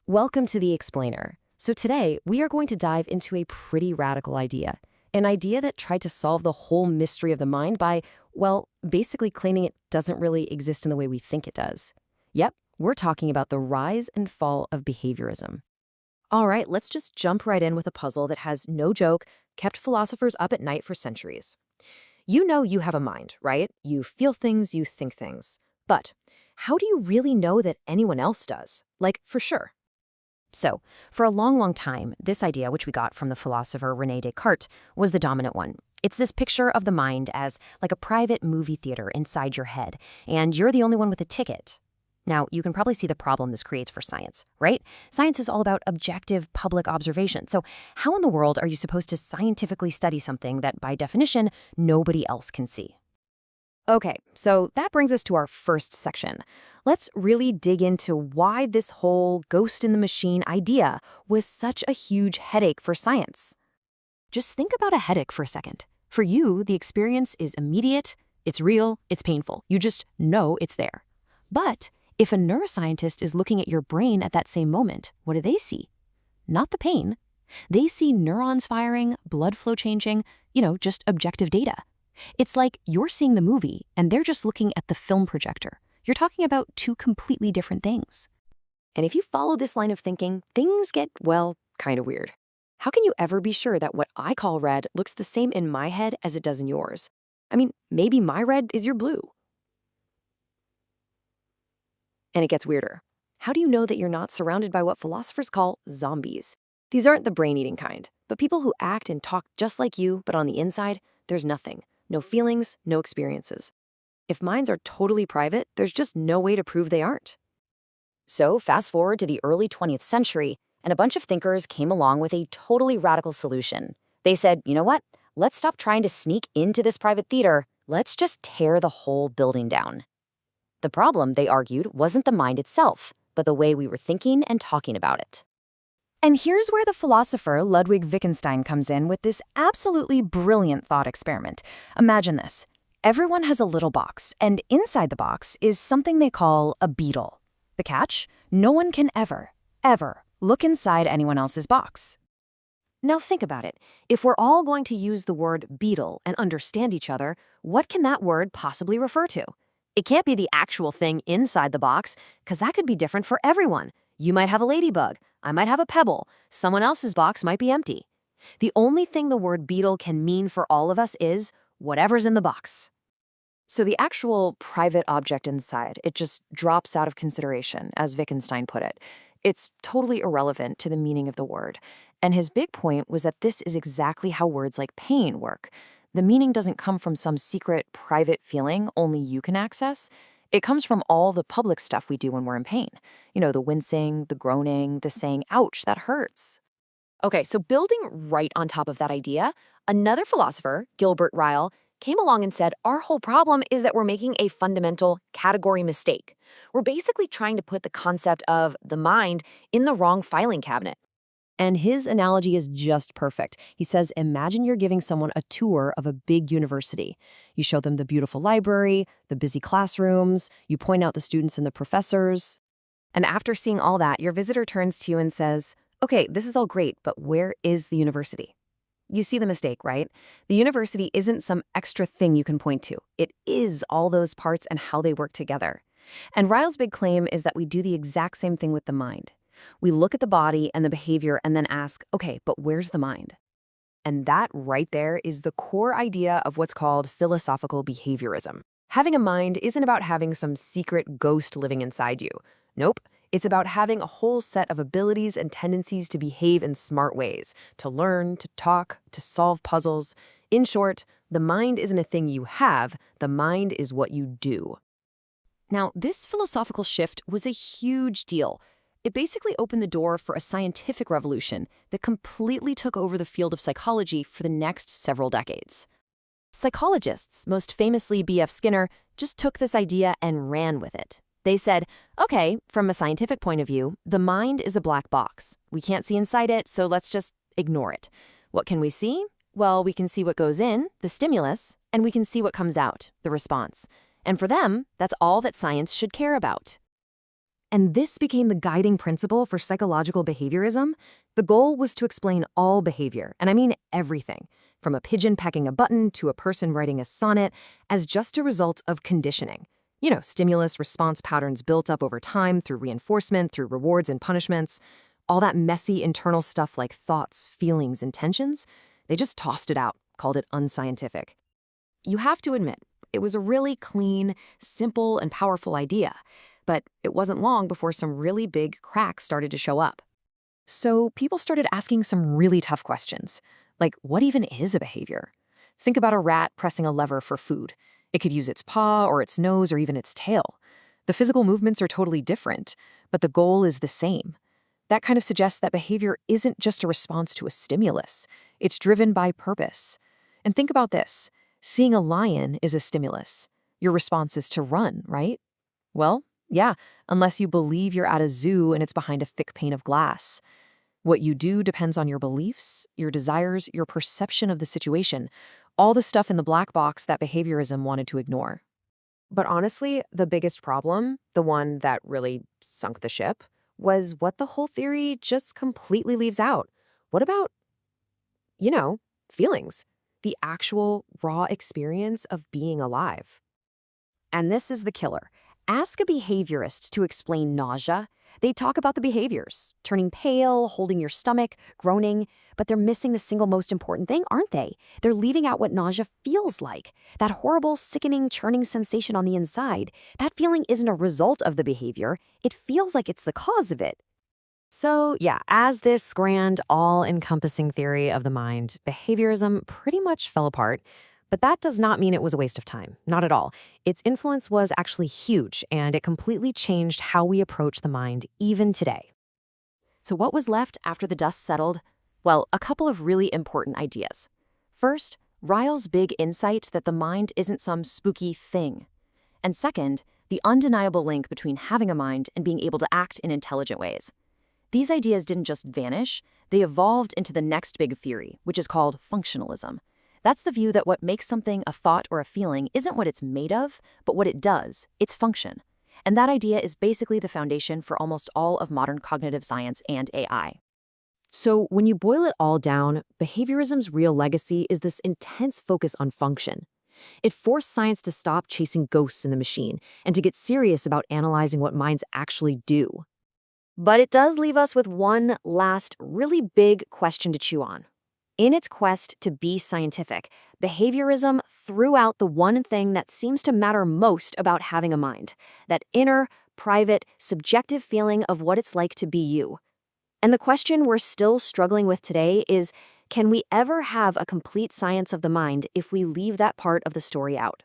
Welcome to The Explainer. So today, we are going to dive into a pretty radical idea. An idea that tried to solve the whole mystery of the mind by, well, basically claiming it doesn't really exist in the way we think it does. Yep, we're talking about the rise and fall of behaviorism. All right, let's just jump right in with a puzzle that has, no joke, kept philosophers up at night for centuries. You know you have a mind, right? You feel things, you think things. But how do you really know that anyone else does? Like, for sure. So, for a long, long time, this idea, which we got from the philosopher René Descartes, was the dominant one. It's this picture of the mind as like a private movie theater inside your head, and you're the only one with a ticket. Now, you can probably see the problem this creates for science, right? Science is all about objective public observation. So how in the world are you supposed to scientifically study something that, by definition, nobody else can see? Okay, so that brings us to our first section. Let's really dig into why this whole ghost in the machine idea was such a huge headache for science. Just think about a headache for a second. For you, the experience is immediate, it's real, it's painful. You just know it's there. But if a neuroscientist is looking at your brain at that same moment, what do they see? Not the pain. They see neurons firing, blood flow changing, just objective data. It's like you're seeing the movie and they're just looking at the film projector. You're talking about two completely different things. And if you follow this line of thinking, things get, well, kind of weird. How can you ever be sure that what I call red looks the same in my head as it does in yours? I mean, maybe my red is your blue. And it gets weirder. How do you know that you're not surrounded by what philosophers call zombies? These aren't the brain-eating kind, but people who act and talk just like you, but on the inside, there's nothing. No feelings, no experiences. If minds are totally private, there's just no way to prove they aren't. So fast forward to the early 20th century, and a bunch of thinkers came along with a totally radical solution. They said, you know what? Let's stop trying to sneak into this private theater. Let's just tear the whole building down. The problem, they argued, wasn't the mind itself, but the way we were thinking and talking about it. And here's where the philosopher Ludwig Wittgenstein comes in with this absolutely brilliant thought experiment. Imagine this. Everyone has a little box, and inside the box is something they call a beetle. The catch? No one can ever look inside anyone else's box. Now think about it. If we're all going to use the word beetle and understand each other, what can that word possibly refer to? It can't be the actual thing inside the box, because that could be different for everyone. You might have a ladybug. I might have a pebble. Someone else's box might be empty. The only thing the word beetle can mean for all of us is whatever's in the box. So the actual private object inside, it just drops out of consideration, as Wittgenstein put it. It's totally irrelevant to the meaning of the word. And his big point was that this is exactly how words like pain work. The meaning doesn't come from some secret, private feeling only you can access. It comes from all the public stuff we do when we're in pain. The wincing, the groaning, the saying, ouch, that hurts. Okay, so building right on top of that idea, another philosopher, Gilbert Ryle, came along and said, our whole problem is that we're making a fundamental category mistake. We're basically trying to put the concept of the mind in the wrong filing cabinet. And his analogy is just perfect. He says, imagine you're giving someone a tour of a big university. You show them the beautiful library, the busy classrooms, you point out the students and the professors. And after seeing all that, your visitor turns to you and says, okay, this is all great, but where is the university? You see the mistake, right? The university isn't some extra thing you can point to. It is all those parts and how they work together. And Ryle's big claim is that we do the exact same thing with the mind. We look at the body and the behavior and then ask, okay, but where's the mind? And that right there is the core idea of what's called philosophical behaviorism. Having a mind isn't about having some secret ghost living inside you. Nope. It's about having a whole set of abilities and tendencies to behave in smart ways, to learn, to talk, to solve puzzles. In short, the mind isn't a thing you have, the mind is what you do. Now, this philosophical shift was a huge deal. It basically opened the door for a scientific revolution that completely took over the field of psychology for the next several decades. Psychologists, most famously B.F. Skinner, just took this idea and ran with it. They said, okay, from a scientific point of view, the mind is a black box. We can't see inside it, so let's just ignore it. What can we see? Well, we can see what goes in, the stimulus, and we can see what comes out, the response. And for them, that's all that science should care about. And this became the guiding principle for psychological behaviorism. The goal was to explain all behavior, and I mean everything, from a pigeon pecking a button to a person writing a sonnet, as just a result of conditioning. Stimulus response patterns built up over time through reinforcement, through rewards and punishments. All that messy internal stuff like thoughts, feelings, intentions, they just tossed it out, called it unscientific. You have to admit, it was a really clean, simple, and powerful idea, but it wasn't long before some really big cracks started to show up. So people started asking some really tough questions, like what even is a behavior? Think about a rat pressing a lever for food. It could use its paw or its nose or even its tail. The physical movements are totally different, but the goal is the same. That kind of suggests that behavior isn't just a response to a stimulus. It's driven by purpose. And think about this. Seeing a lion is a stimulus. Your response is to run, right? Well, yeah, unless you believe you're at a zoo and it's behind a thick pane of glass. What you do depends on your beliefs, your desires, your perception of the situation, all the stuff in the black box that behaviorism wanted to ignore. But honestly, the biggest problem, the one that really sunk the ship, was what the whole theory just completely leaves out. What about, feelings? The actual raw experience of being alive. And this is the killer. Ask a behaviorist to explain nausea. They talk about the behaviors, turning pale, holding your stomach, groaning, but they're missing the single most important thing, aren't they? They're leaving out what nausea feels like. That horrible, sickening, churning sensation on the inside. That feeling isn't a result of the behavior. It feels like it's the cause of it. So, yeah, as this grand, all-encompassing theory of the mind, behaviorism pretty much fell apart. But that does not mean it was a waste of time. Not at all. Its influence was actually huge, and it completely changed how we approach the mind even today. So what was left after the dust settled? Well, a couple of really important ideas. First, Ryle's big insight that the mind isn't some spooky thing. And second, the undeniable link between having a mind and being able to act in intelligent ways. These ideas didn't just vanish, they evolved into the next big theory, which is called functionalism. That's the view that what makes something a thought or a feeling isn't what it's made of, but what it does, its function. And that idea is basically the foundation for almost all of modern cognitive science and AI. So when you boil it all down, behaviorism's real legacy is this intense focus on function. It forced science to stop chasing ghosts in the machine and to get serious about analyzing what minds actually do. But it does leave us with one last really big question to chew on. In its quest to be scientific, behaviorism threw out the one thing that seems to matter most about having a mind, that inner, private, subjective feeling of what it's like to be you. And the question we're still struggling with today is, can we ever have a complete science of the mind if we leave that part of the story out?